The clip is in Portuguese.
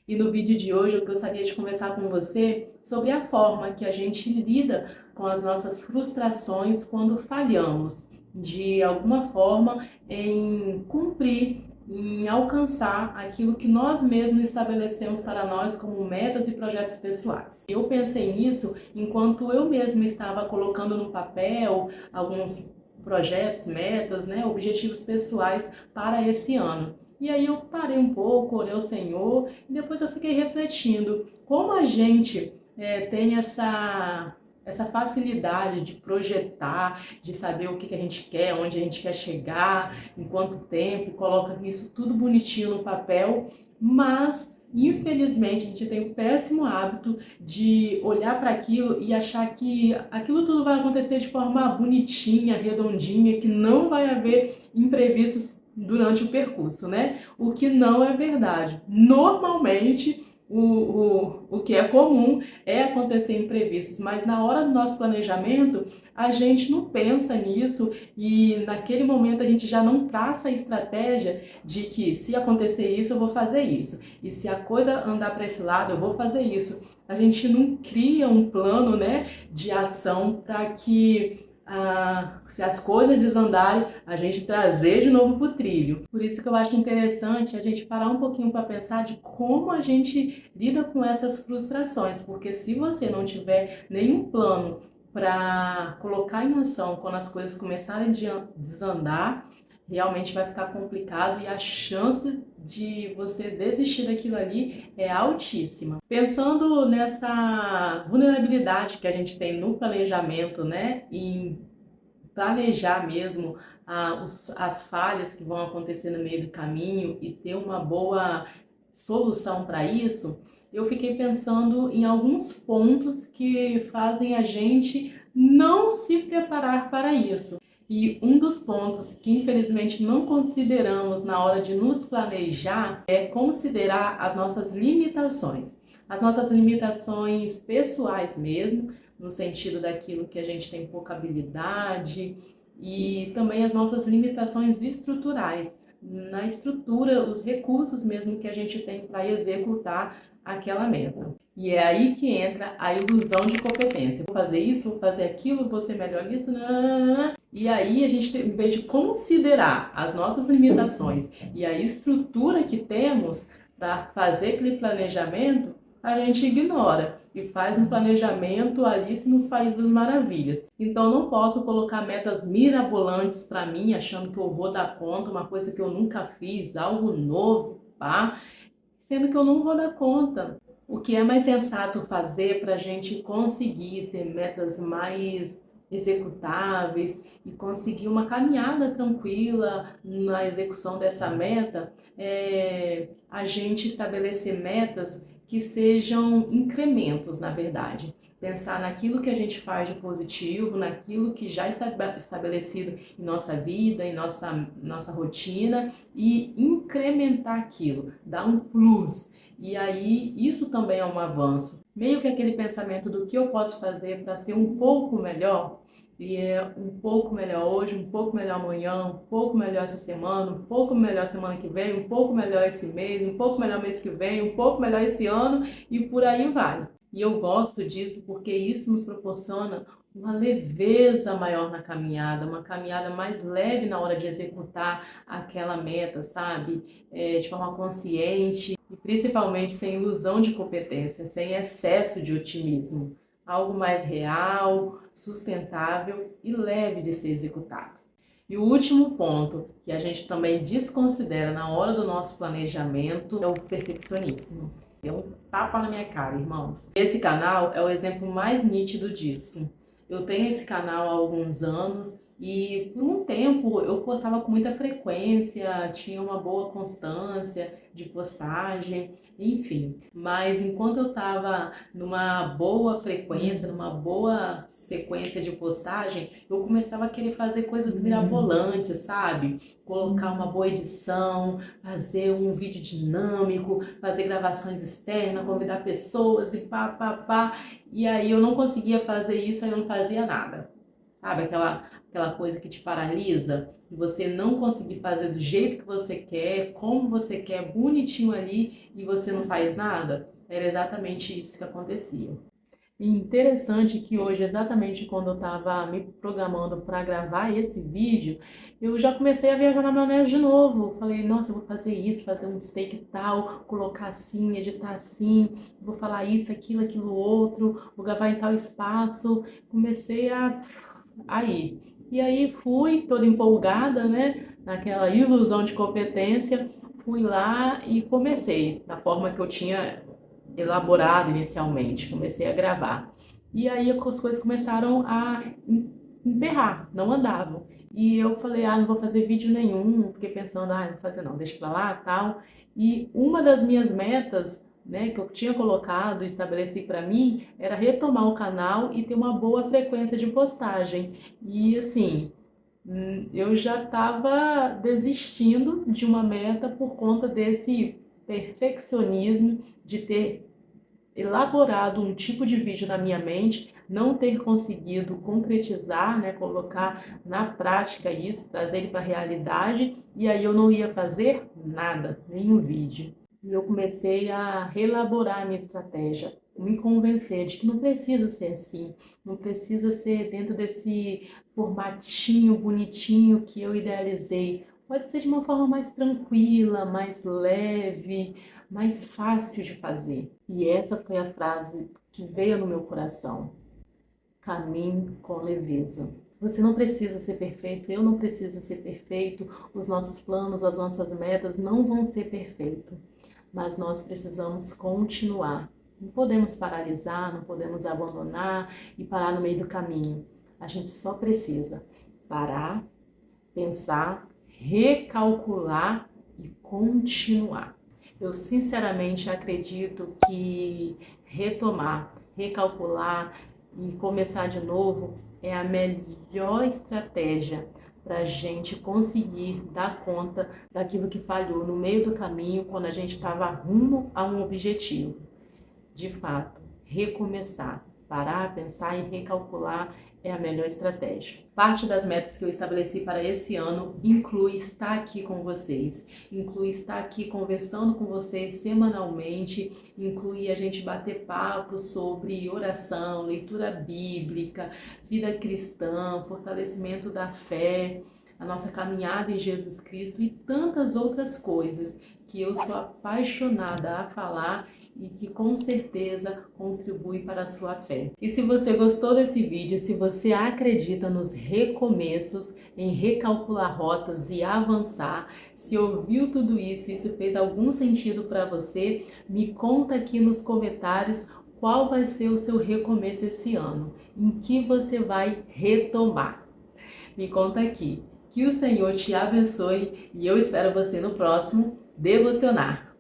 E no vídeo de hoje eu gostaria de conversar com você sobre a forma que a gente lida com as nossas frustrações quando falhamos, de alguma forma em cumprir, em alcançar aquilo que nós mesmos estabelecemos para nós como metas e projetos pessoais. Eu pensei nisso enquanto eu mesma estava colocando no papel alguns projetos, metas, objetivos pessoais para esse ano. E aí eu parei um pouco, olhei o Senhor e depois eu fiquei refletindo como a gente tem essa facilidade de projetar, de saber o que a gente quer, onde a gente quer chegar, em quanto tempo, coloca isso tudo bonitinho no papel, mas infelizmente a gente tem o péssimo hábito de olhar para aquilo e achar que aquilo tudo vai acontecer de forma bonitinha, redondinha, que não vai haver imprevistos durante o percurso, né? O que não é verdade. Normalmente, o que é comum é acontecer imprevistos, mas na hora do nosso planejamento, a gente não pensa nisso e naquele momento a gente já não traça a estratégia de que se acontecer isso, eu vou fazer isso. E se a coisa andar para esse lado, eu vou fazer isso. A gente não cria um plano, de ação para que se as coisas desandarem, a gente trazer de novo para o trilho. Por isso que eu acho interessante a gente parar um pouquinho para pensar de como a gente lida com essas frustrações, porque se você não tiver nenhum plano para colocar em ação quando as coisas começarem a desandar, realmente vai ficar complicado e a chance de você desistir daquilo ali é altíssima. Pensando nessa vulnerabilidade que a gente tem no planejamento, em planejar mesmo as falhas que vão acontecer no meio do caminho e ter uma boa solução para isso, eu fiquei pensando em alguns pontos que fazem a gente não se preparar para isso. E um dos pontos que infelizmente não consideramos na hora de nos planejar é considerar as nossas limitações. As nossas limitações pessoais mesmo, no sentido daquilo que a gente tem pouca habilidade, e também as nossas limitações estruturais, na estrutura, os recursos mesmo que a gente tem para executar aquela meta. E é aí que entra a ilusão de competência. Vou fazer isso, vou fazer aquilo, vou ser melhor nisso, nananana. E aí a gente, em vez de considerar as nossas limitações e a estrutura que temos para fazer aquele planejamento, a gente ignora e faz um planejamento Alice nos Países das Maravilhas. Então não posso colocar metas mirabolantes para mim, achando que eu vou dar conta, uma coisa que eu nunca fiz, algo novo, pá, sendo que eu não vou dar conta. O que é mais sensato fazer para a gente conseguir ter metas mais executáveis e conseguir uma caminhada tranquila na execução dessa meta é a gente estabelecer metas que sejam incrementos, na verdade. Pensar naquilo que a gente faz de positivo, naquilo que já está estabelecido em nossa vida, em nossa rotina e incrementar aquilo, dar um plus. E aí, isso também é um avanço. Meio que aquele pensamento do que eu posso fazer para ser um pouco melhor, e é um pouco melhor hoje, um pouco melhor amanhã, um pouco melhor essa semana, um pouco melhor semana que vem, um pouco melhor esse mês, um pouco melhor mês que vem, um pouco melhor esse ano e por aí vai. E eu gosto disso porque isso nos proporciona uma leveza maior na caminhada, uma caminhada mais leve na hora de executar aquela meta, sabe? De forma consciente e principalmente sem ilusão de competência, sem excesso de otimismo. Algo mais real, sustentável e leve de ser executado. E o último ponto que a gente também desconsidera na hora do nosso planejamento é o perfeccionismo. É um tapa na minha cara, irmãos. Esse canal é o exemplo mais nítido disso. Eu tenho esse canal há alguns anos e por um tempo eu postava com muita frequência, tinha uma boa constância de postagem, enfim. Mas enquanto eu estava numa boa frequência, numa boa sequência de postagem, eu começava a querer fazer coisas mirabolantes, sabe? Colocar uma boa edição, fazer um vídeo dinâmico, fazer gravações externas, convidar pessoas e pá. E aí eu não conseguia fazer isso, aí eu não fazia nada. Sabe, aquela aquela coisa que te paralisa, e você não conseguir fazer do jeito que você quer, como você quer, bonitinho ali, e você não faz nada? Era exatamente isso que acontecia. E interessante que hoje, exatamente quando eu estava me programando para gravar esse vídeo, eu já comecei a viajar na maionese de novo. Falei, nossa, eu vou fazer isso, fazer um steak tal, colocar assim, editar assim, vou falar isso, aquilo outro, vou gravar em tal espaço. Comecei a ir. E aí fui toda empolgada, né, naquela ilusão de competência, fui lá e comecei da forma que eu tinha elaborado inicialmente, comecei a gravar. E aí as coisas começaram a emperrar, não andavam. E eu falei, não vou fazer vídeo nenhum, fiquei pensando, não vou fazer não, deixa pra lá, tal. E uma das minhas metas, né, que eu tinha colocado, estabeleci para mim, era retomar o canal e ter uma boa frequência de postagem. E assim, eu já estava desistindo de uma meta por conta desse perfeccionismo de ter elaborado um tipo de vídeo na minha mente, não ter conseguido concretizar, né, colocar na prática isso, trazer ele para a realidade, e aí eu não ia fazer nada, nenhum vídeo. E eu comecei a reelaborar a minha estratégia, me convencer de que não precisa ser assim, não precisa ser dentro desse formatinho bonitinho que eu idealizei. Pode ser de uma forma mais tranquila, mais leve, mais fácil de fazer. E essa foi a frase que veio no meu coração. Caminhe com leveza. Você não precisa ser perfeito, eu não preciso ser perfeito, os nossos planos, as nossas metas não vão ser perfeitos, mas nós precisamos continuar. Não podemos paralisar, não podemos abandonar e parar no meio do caminho. A gente só precisa parar, pensar, recalcular e continuar. Eu sinceramente acredito que retomar, recalcular e começar de novo é a melhor estratégia para a gente conseguir dar conta daquilo que falhou no meio do caminho quando a gente estava rumo a um objetivo. De fato, recomeçar, parar, pensar e recalcular é a melhor estratégia. Parte das metas que eu estabeleci para esse ano inclui estar aqui com vocês, inclui estar aqui conversando com vocês semanalmente, inclui a gente bater papo sobre oração, leitura bíblica, vida cristã, fortalecimento da fé, a nossa caminhada em Jesus Cristo e tantas outras coisas que eu sou apaixonada a falar e que com certeza contribui para a sua fé. E se você gostou desse vídeo, se você acredita nos recomeços, em recalcular rotas e avançar, se ouviu tudo isso e isso fez algum sentido para você, me conta aqui nos comentários qual vai ser o seu recomeço esse ano, em que você vai retomar. Me conta aqui. Que o Senhor te abençoe e eu espero você no próximo Devocionar.